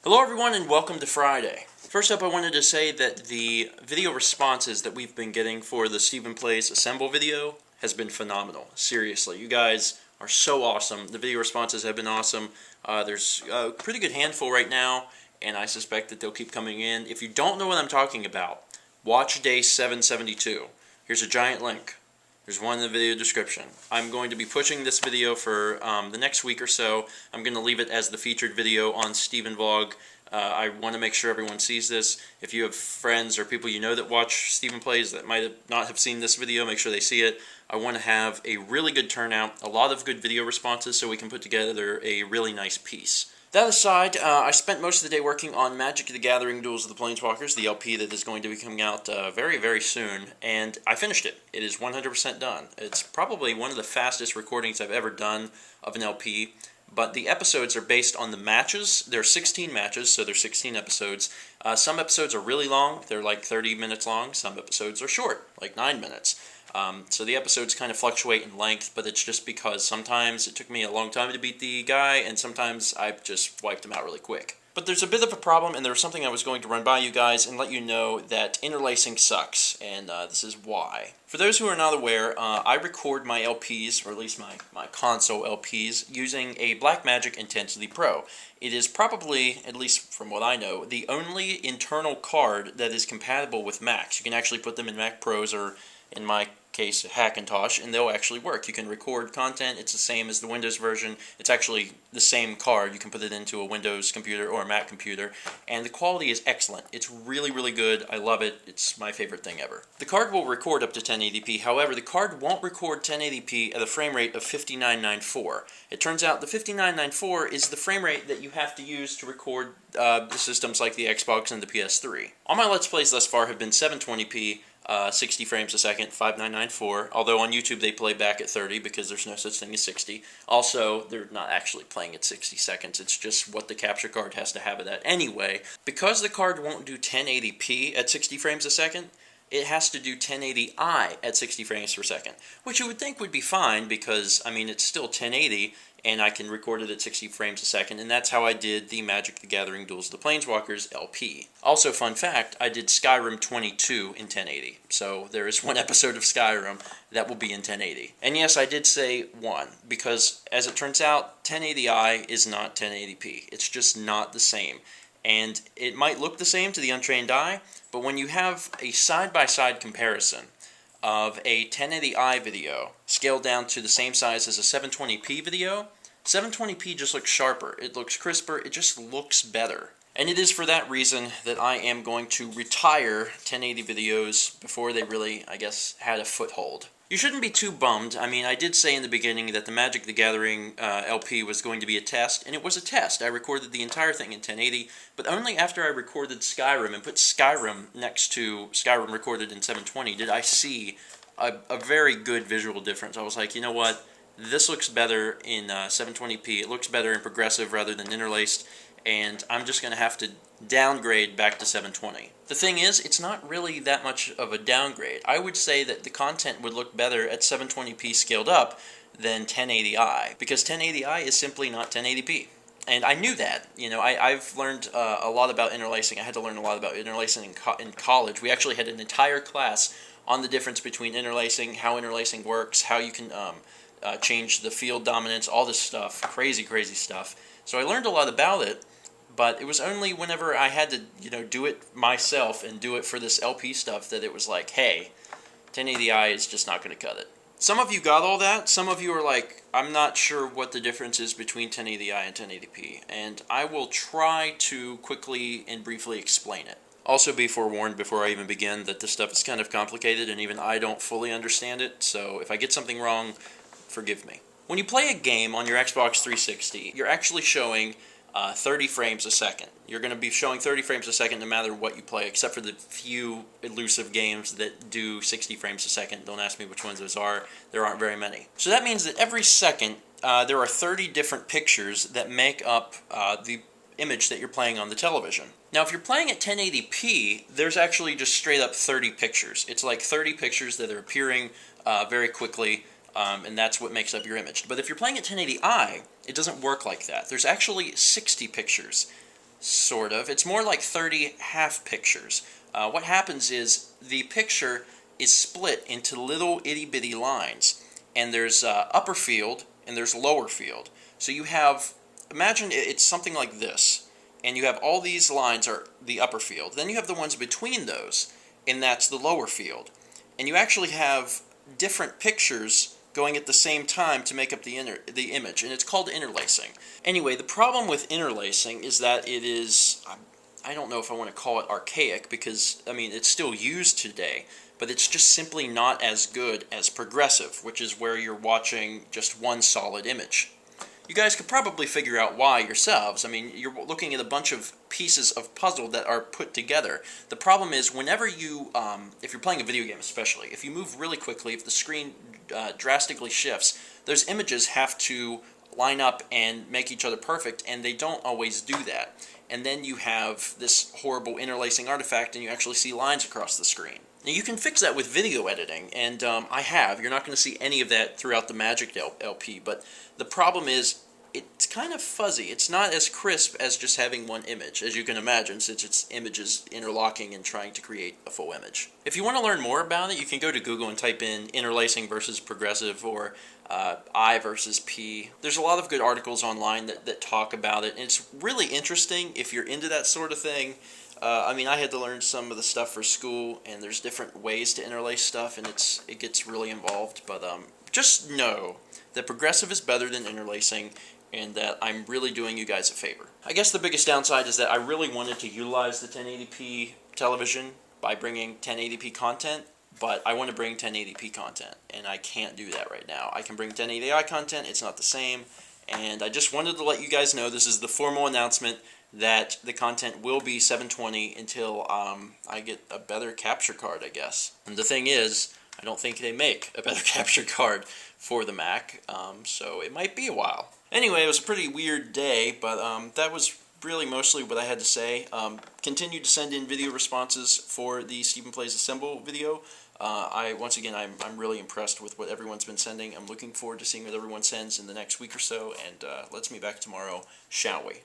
Hello everyone and welcome to Friday. First up, I wanted to say that the video responses that we've been getting for the StephenPlays Assemble video has been phenomenal. Seriously, you guys are so awesome. The video responses have been awesome. There's a pretty good handful right now, and I suspect that they'll keep coming in. If you don't know what I'm talking about, watch day 772. Here's a giant link. There's one in the video description. I'm going to be pushing this video for the next week or so. I'm going to leave it as the featured video on Stephen Vlog. I want to make sure everyone sees this. If you have friends or people you know that watch Stephen Plays that might not have seen this video, make sure they see it. I want to have a really good turnout, a lot of good video responses so we can put together a really nice piece. That aside, I spent most of the day working on Magic the Gathering Duels of the Planeswalkers, the LP that is going to be coming out very, very soon, and I finished it. It is 100% done. It's probably one of the fastest recordings I've ever done of an LP, but the episodes are based on the matches. There are 16 matches, so there's 16 episodes. Some episodes are really long. They're like 30 minutes long. Some episodes are short, like 9 minutes. So the episodes kind of fluctuate in length, but it's just because sometimes it took me a long time to beat the guy, and sometimes I've just wiped him out really quick. But there's a bit of a problem, and there was something I was going to run by you guys and let you know that interlacing sucks, and this is why. For those who are not aware, I record my LPs, or at least my console LPs, using a Blackmagic Intensity Pro. It is probably, at least from what I know, the only internal card that is compatible with Macs. You can actually put them in Mac Pros or, in my case, Hackintosh, and they'll actually work. You can record content. It's the same as the Windows version. It's actually the same card. You can put it into a Windows computer or a Mac computer, and the quality is excellent. It's really, really good. I love it. It's my favorite thing ever. The card will record up to 1080p. However, the card won't record 1080p at a frame rate of 5994. It turns out the 5994 is the frame rate that you have to use to record the systems like the Xbox and the PS3. All my Let's Plays thus far have been 720p, 60 frames a second, 5994, although on YouTube they play back at 30 because there's no such thing as 60. Also, they're not actually playing at 60 seconds, it's just what the capture card has to have it at. Anyway, because the card won't do 1080p at 60 frames a second, it has to do 1080i at 60 frames per second, which you would think would be fine because, I mean, it's still 1080, and I can record it at 60 frames a second, and that's how I did the Magic the Gathering Duels of the Planeswalkers LP. Also, fun fact, I did Skyrim 22 in 1080, so there is one episode of Skyrim that will be in 1080. And yes, I did say one, because as it turns out, 1080i is not 1080p. It's just not the same. And it might look the same to the untrained eye, but when you have a side-by-side comparison of a 1080i video scaled down to the same size as a 720p video, 720p just looks sharper, it looks crisper, it just looks better. And it is for that reason that I am going to retire 1080 videos before they really, I guess, had a foothold. You shouldn't be too bummed. I mean, I did say in the beginning that the Magic the Gathering LP was going to be a test, and it was a test. I recorded the entire thing in 1080, but only after I recorded Skyrim and put Skyrim next to Skyrim recorded in 720 did I see a very good visual difference. I was like, you know what? This looks better in 720p. It looks better in progressive rather than interlaced, and I'm just going to have to downgrade back to 720. The thing is, it's not really that much of a downgrade. I would say that the content would look better at 720p scaled up than 1080i, because 1080i is simply not 1080p. And I knew that. You know, I've learned a lot about interlacing. I had to learn a lot about interlacing in college. We actually had an entire class on the difference between interlacing, how interlacing works, how you can change the field dominance, all this stuff, crazy, crazy stuff. So I learned a lot about it, but it was only whenever I had to, you know, do it myself and do it for this LP stuff that it was like, hey, 1080i is just not going to cut it. Some of you got all that. Some of you are like, I'm not sure what the difference is between 1080i and 1080p, and I will try to quickly and briefly explain it. Also, be forewarned before I even begin that this stuff is kind of complicated and even I don't fully understand it, so if I get something wrong, forgive me. When you play a game on your Xbox 360, you're actually showing 30 frames a second. You're going to be showing 30 frames a second no matter what you play, except for the few elusive games that do 60 frames a second. Don't ask me which ones those are. There aren't very many. So that means that every second there are 30 different pictures that make up the image that you're playing on the television. Now, if you're playing at 1080p, there's actually just straight up 30 pictures. It's like 30 pictures that are appearing very quickly, and that's what makes up your image. But if you're playing at 1080i, it doesn't work like that. There's actually 60 pictures. sort of. It's more like 30 half pictures. What happens is the picture is split into little itty-bitty lines, and there's upper field and there's lower field. So you have, imagine it's something like this, and you have all these lines are the upper field. Then you have the ones between those, and that's the lower field. And you actually have different pictures going at the same time to make up the image, and it's called interlacing. Anyway, the problem with interlacing is that it is, I don't know if I want to call it archaic, because, I mean, it's still used today, but it's just simply not as good as progressive, which is where you're watching just one solid image. You guys could probably figure out why yourselves. I mean, you're looking at a bunch of pieces of puzzle that are put together. The problem is, whenever you, if you're playing a video game especially, if you move really quickly, if the screen drastically shifts, those images have to line up and make each other perfect, and they don't always do that. And then you have this horrible interlacing artifact, and you actually see lines across the screen. Now, you can fix that with video editing, and I have. You're not going to see any of that throughout the Magic LP, but the problem is it's kind of fuzzy. It's not as crisp as just having one image, as you can imagine, since it's images interlocking and trying to create a full image. If you want to learn more about it, you can go to Google and type in interlacing versus progressive, or I versus P. There's a lot of good articles online that talk about it, and it's really interesting if you're into that sort of thing. I mean, I had to learn some of the stuff for school, and there's different ways to interlace stuff, and it gets really involved. But just know that progressive is better than interlacing, and that I'm really doing you guys a favor. I guess the biggest downside is that I really wanted to utilize the 1080p television by bringing 1080p content, but I want to bring 1080p content, and I can't do that right now. I can bring 1080i content, it's not the same, and I just wanted to let you guys know this is the formal announcement that the content will be 720 until I get a better capture card, I guess. And the thing is, I don't think they make a better capture card for the Mac, so it might be a while. Anyway, it was a pretty weird day, but that was really mostly what I had to say. Continue to send in video responses for the Stephen Plays Assemble video. Once again, I'm really impressed with what everyone's been sending. I'm looking forward to seeing what everyone sends in the next week or so, and let's meet back tomorrow, shall we?